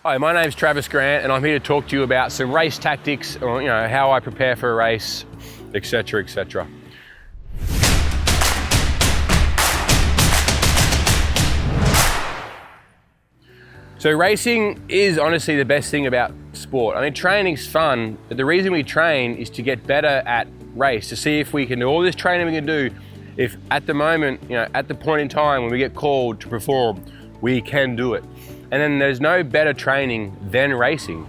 Hi, my name's Travis Grant and I'm here to talk to you about some race tactics, or how I prepare for a race, etc, etc. So racing is honestly the best thing about sport. I mean, training's fun, but the reason we train is to get better at race, to see if we can do all this training we can do, if at the moment, at the point in time when we get called to perform, we can do it. And then there's no better training than racing.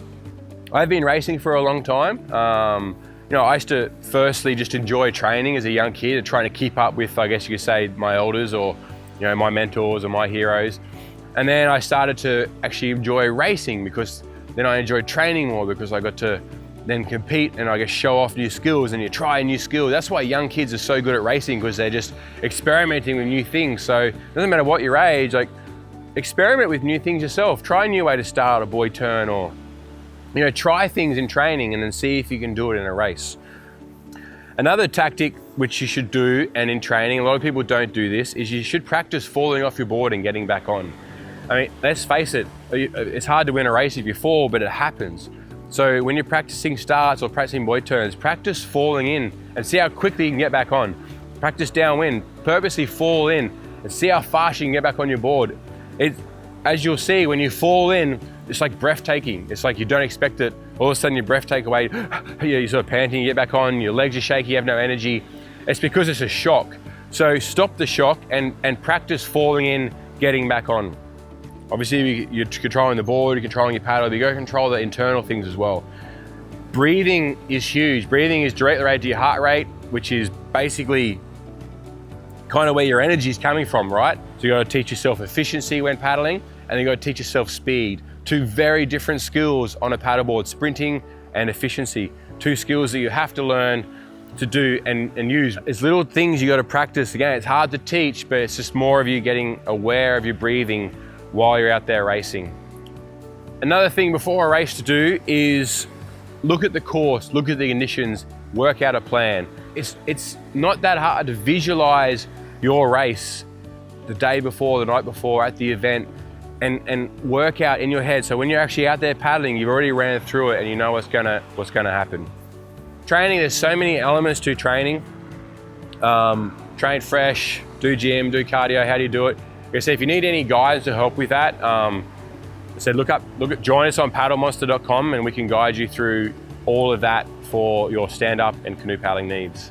I've been racing for a long time. I used to firstly just enjoy training as a young kid and trying to keep up with, I guess you could say, my elders or my mentors or my heroes. And then I started to actually enjoy racing because then I enjoyed training more because I got to then compete and I guess show off new skills and you try new skills. That's why young kids are so good at racing, because they're just experimenting with new things. So it doesn't matter what your age, experiment with new things yourself. Try a new way to start a boy turn, or try things in training and then see if you can do it in a race. Another tactic which you should do, and in training, a lot of people don't do this, is you should practice falling off your board and getting back on. I mean, let's face it, it's hard to win a race if you fall, but it happens. So when you're practicing starts or practicing boy turns, practice falling in and see how quickly you can get back on. Practice downwind, purposely fall in and see how fast you can get back on your board. As you'll see, when you fall in, it's like breathtaking. It's like you don't expect it. All of a sudden your breath take away, you're sort of panting, you get back on, your legs are shaky, you have no energy. It's because it's a shock. So stop the shock and practice falling in, getting back on. Obviously you're controlling the board, you're controlling your paddle, but you got to control the internal things as well. Breathing is huge. Breathing is directly related to your heart rate, which is basically kind of where your energy is coming from, right? So you got to teach yourself efficiency when paddling, and you got to teach yourself speed. Two very different skills on a paddleboard: sprinting and efficiency. Two skills that you have to learn to do and use. It's little things you got to practice. Again, it's hard to teach, but it's just more of you getting aware of your breathing while you're out there racing. Another thing before a race to do is look at the course, look at the conditions, work out a plan. It's not that hard to visualize your race the day before, the night before, at the event, and work out in your head. So when you're actually out there paddling, you've already ran through it and you know what's gonna happen. Training, there's so many elements to training. Train fresh, do gym, do cardio. How do you do it? Like I said, if you need any guidance to help with that, join us on paddlemonster.com and we can guide you through all of that for your stand-up and canoe paddling needs.